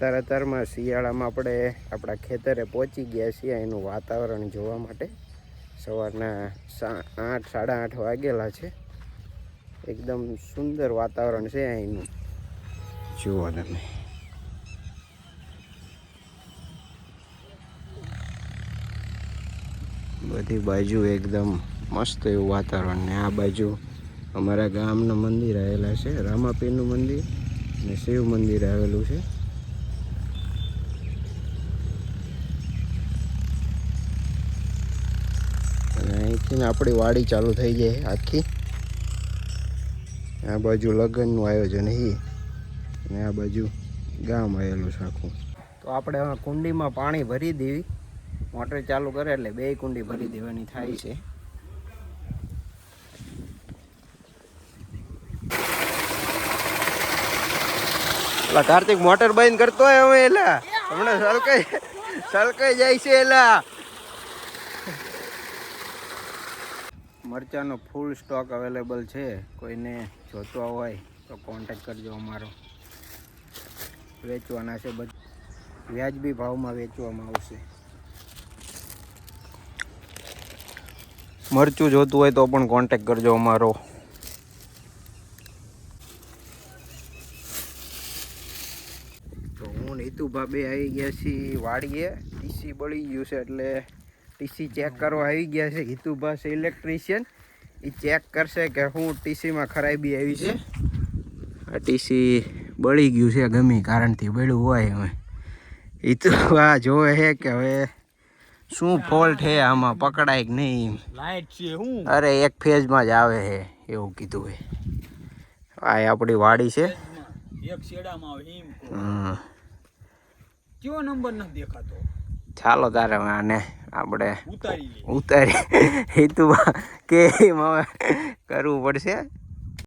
અત્યારમાં શિયાળામાં આપણે આપણા ખેતરે પહોંચી ગયા છીએ એનું વાતાવરણ જોવા માટે. સવારના 8 સાડા 8 વાગેલા છે. એકદમ સુંદર વાતાવરણ છે અહીંનું. જુઓ તમે, બધી બાજુ એકદમ મસ્ત એવું વાતાવરણ. ને આ બાજુ અમારા ગામનું મંદિર આવેલા છે, રામાપીરનું મંદિર ને શિવ મંદિર આવેલું છે. અને અહીંથી આપણી વાડી ચાલુ થઈ જાય આખી. આ બાજુ લગ્નનું આયોજન છે અને આ બાજુ ગામ આવેલું છે આખું. તો આપણે હવે કુંડીમાં પાણી ભરી દેવી. મોટર ચાલુ કરે એટલે 2 કુંડી ભરી દેવાની થાય છે. એલા કાર્તિક મોટર બંધ કરતો હોય હવે. એલા હમણાં સલકાઈ જાય છે. એલા મરચાંનો ફૂલ સ્ટોક અવેલેબલ છે. કોઈને જોતો હોય તો કોન્ટેક્ટ કરજો અમારો. વેચવાના છે, વ્યાજબી ભાવમાં વેચવામાં આવશે. મરચું જોતું હોય તો પણ કોન્ટેક્ટ કરજો અમારો. તો હું નીતુભા બે આવી ગયા છીએ વાડીએ. ટીસી બળી ગયું છે એટલે ટીસી ચેક કરવા આવી ગયા છે. હિતુભા છે ઇલેક્ટ્રિશિયન, એ ચેક કરશે કે હું ટીસીમાં ખરાબી આવી છે. આ ટીસી બળી ગયું છે, ગમે કારણથી બળ્યું હોય. હવે હિતુભા જોવે છે કે હવે શું ફોલ્ટ છે આમાં, પકડાય કે નહીં. લાઈટ છે હું, અરે એક ફેઝમાં જ આવે છે એવું કીધું છે. આ આપણી વાડી છે. એક છેડામાં આવે એમ. હા, કયો નંબર નથી દેખાતો. ચાલો તારે આને આપણે ઉતારી હિતુભા કે હવે કરવું પડશે.